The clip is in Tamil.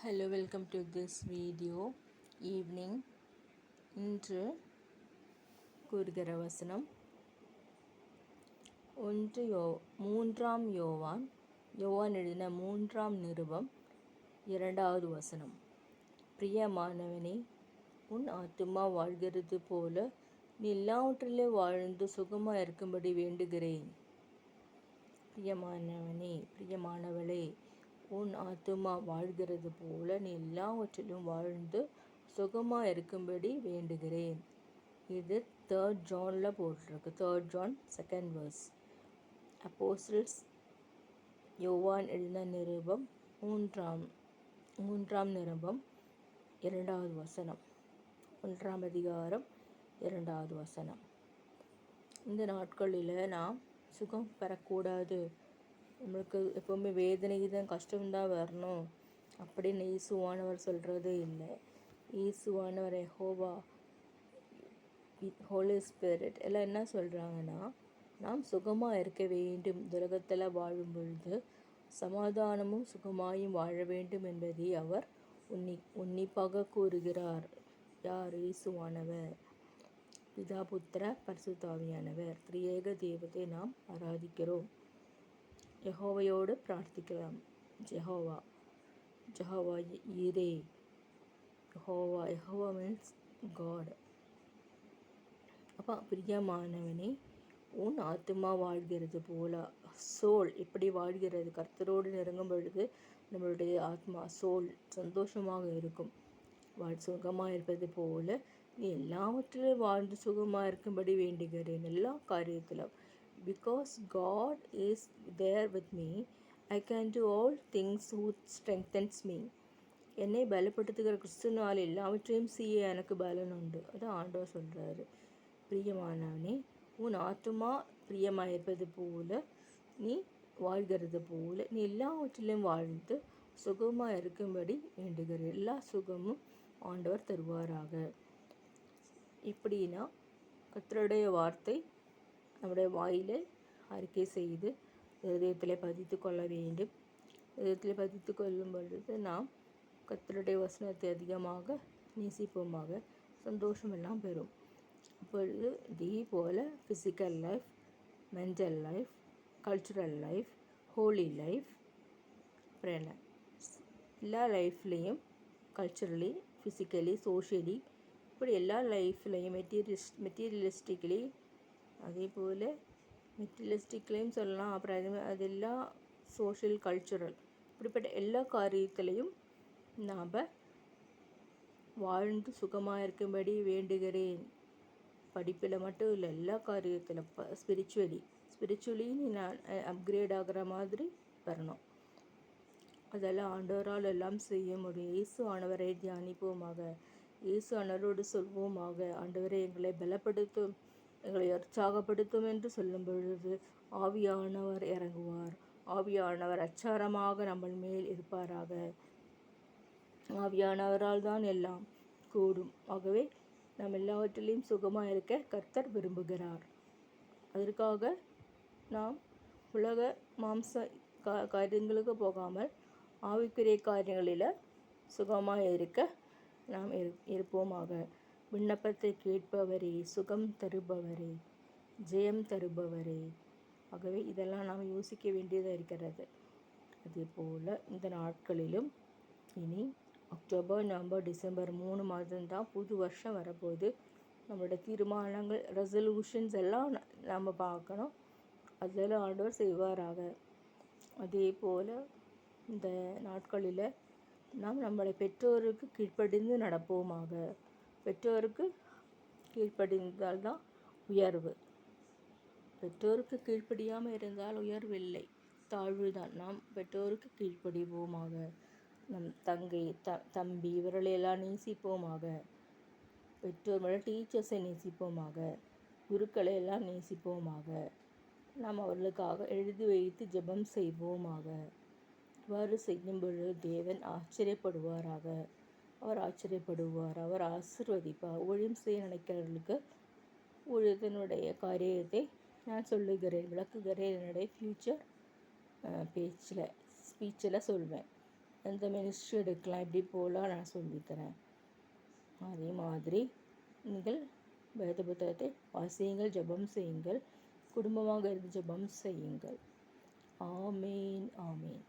Hello, welcome to this video. Evening. இன்று கூறுகிற வசனம் மூன்றாம் யோவான் எழுதின 3ஆம் நிருபம் 2வது வசனம். பிரியமானவனே, உன் ஆத்துமா வாழ்கிறது போல நீ எல்லாவற்றிலும் வாழ்ந்து சுகமாக இருக்கும்படி வேண்டுகிறேன். பிரியமானவனே, பிரியமானவளே, உன் ஆத்துமா வாழ்கிறது போல நீ எல்லாவற்றிலும் வாழ்ந்து சுகமாக இருக்கும்படி வேண்டுகிறேன். இது 3rd Johnல போட்டிருக்கு. 3rd John 2nd verse. அப்போஸ்தலர் யோவான் எழுதின நிருபம் 3ஆம் நிருபம் 2வது வசனம். 1ஆம் அதிகாரம் 2வது வசனம். இந்த நாட்களில் நாம் சுகம் பெறக்கூடாது, நம்மளுக்கு எப்போவுமே வேதனை தான் கஷ்டம்தான் வரணும் அப்படின்னு இயேசுவானவர் சொல்கிறதே இல்லை. இயேசுவானவர், யெகோவா, ஹோலி ஸ்பிரிட் எல்லாம் என்ன சொல்கிறாங்கன்னா, நாம் சுகமாக இருக்க வேண்டும், உலகத்தில் வாழும் பொழுது சமாதானமும் சுகமாயும் வாழ வேண்டும் என்பதை அவர் உன்னிப்பாக கூறுகிறார். யார்? இயேசுவானவர். பிதா, புத்திர, பரிசுத்த ஆவியானவர் திரியேக தெய்வத்தை நாம் ஆராதிக்கிறோம். யெகோவையோடு பிரார்த்திக்கலாம். Jehovah Jireh. Jehovah means God. அப்போ பிரியமானவனே, உன் ஆத்துமா வாழ்கிறது போல, சோல் எப்படி வாழ்கிறது? கர்த்தரோடு நெருங்கும் பொழுது நம்மளுடைய ஆத்மா, சோல் சந்தோஷமாக இருக்கும். சுகமாக இருப்பது போல நீ எல்லாவற்றிலும் வாழ்ந்து சுகமாக இருக்கும்படி வேண்டுகிறேன், எல்லா காரியத்திலும். Because God is there with me, I can do all things who strengthens me. என்னை பலப்படுத்துகிற கிறிஸ்துவினால் எல்லாவற்றையும் செய்ய எனக்கு பலன் உண்டு. அது ஆண்டவர் சொல்கிறாரு. பிரியமானவனே, உன் ஆத்துமா பிரியமாக இருப்பது போல நீ வாழ்கிறது போல நீ எல்லாவற்றிலும் வாழ்ந்து சுகமாக இருக்கும்படி வேண்டுகிற எல்லா சுகமும் ஆண்டவர் தருவாராக. இப்படின்னா கர்த்தருடைய வார்த்தை நம்முடைய வாயிலே அறிக்கை செய்து இதயத்தில் பதித்து கொள்ள வேண்டும். இதயத்தில் பதித்து கொள்ளும் பொழுது நாம் கர்த்தருடைய வசனத்தை அதிகமாக நேசிப்போமாக, சந்தோஷமெல்லாம் பெறும். இப்பொழுது இதே போல் physical life, mental life, cultural life, holy life, அப்புறம் எல்லா லைஃப்லேயும் கல்ச்சுரலி, ஃபிசிக்கலி, சோஷியலி, இப்படி எல்லா லைஃப்லேயும் மெட்டீரியலிஸ்டிக்கலி, அதே போல் மெட்டீரியலிஸ்டிக்லேயும் சொல்லலாம். அப்புறம் அதெல்லாம் சோஷியல், கல்ச்சுரல், இப்படிப்பட்ட எல்லா காரியத்திலையும் நாம் வாழ்ந்து சுகமாக இருக்கும்படி வேண்டுகிறேன். படிப்பில் மட்டும் இல்லை, எல்லா காரியத்தில், ஸ்பிரிச்சுவலி நான் அப்கிரேட் ஆகிற மாதிரி வரணும். அதெல்லாம் ஆண்டவரால் எல்லாம் செய்ய முடியும். இயேசு ஆண்டவரை தியானிப்போமாக, இயேசு ஆண்டவரோடு சொல்வோமாக. ஆண்டவரை எங்களை பலப்படுத்தும், எங்களை உற்சாகப்படுத்தும் என்று சொல்லும் பொழுது ஆவியானவர் இறங்குவார். ஆவியானவர் அச்சாரமாக நம்ம மேல் இருப்பாராக. ஆவியானவரால் தான் எல்லாம் கூடும். ஆகவே நாம் எல்லாவற்றிலையும் சுகமாக இருக்க கர்த்தர் விரும்புகிறார். அதற்காக நாம் உலக மாம்ச காரியங்களுக்கு போகாமல் ஆவிக்குரிய காரியங்களில் சுகமாக இருக்க நாம் இருப்போமாக. விண்ணப்பத்தை கேட்பவரே, சுகம் தருபவரே, ஜெயம் தருபவரே. ஆகவே இதெல்லாம் நாம் யோசிக்க வேண்டியதாக இருக்கிறது. அதே போல் இந்த நாட்களிலும் இனி அக்டோபர், நவம்பர், டிசம்பர் 3 மாதம்தான் புது வருஷம் வரப்போகுது. நம்மளோட தீர்மானங்கள், ரெசல்யூஷன்ஸ் எல்லாம் நாம் பார்க்கணும். அதெல்லாம் ஆண்டவர் செய்வாராக. அதே போல் இந்த நாட்களில் நாம் நம்மளை பெற்றோருக்கு கீழ்ப்படிந்து நடப்போமாக. பெற்றோருக்கு கீழ்ப்படிந்தால்தான் உயர்வு. பெற்றோருக்கு கீழ்ப்படியாமல் இருந்தால் உயர்வு இல்லை, தாழ்வு தான். நாம் பெற்றோருக்கு கீழ்ப்படிவோமாக. நம் தங்கை, தம்பி இவர்களையெல்லாம் நேசிப்போமாக. பெற்றோர் மேலே டீச்சர்ஸை நேசிப்போமாக, குருக்களை எல்லாம் நேசிப்போமாக. நாம் அவர்களுக்காக எழுதி வைத்து ஜெபம் செய்வோமாக. இவ்வாறு செய்யும் பொழுது தேவன் ஆச்சரியப்படுவாராக. அவர் ஆசீர்வதிப்பார். ஊழியம் செய்ய நினைக்கிறவர்களுக்கு ஊழியத்தினுடைய காரியத்தை நான் சொல்லுகிறேன், விளக்குகிறேன். என்னுடைய ஃப்யூச்சர் ஸ்பீச்சில் சொல்வேன். எந்த மினிஸ்ட்ரி எடுக்கலாம், எப்படி போகலாம் நான் சொல்லித்தரேன். அதே மாதிரி நீங்கள் வேத புத்தகத்தை வாசியுங்கள், ஜெபம் செய்யுங்கள், குடும்பமாக இருந்து ஜெபம் செய்யுங்கள். ஆமேன், ஆமேன்.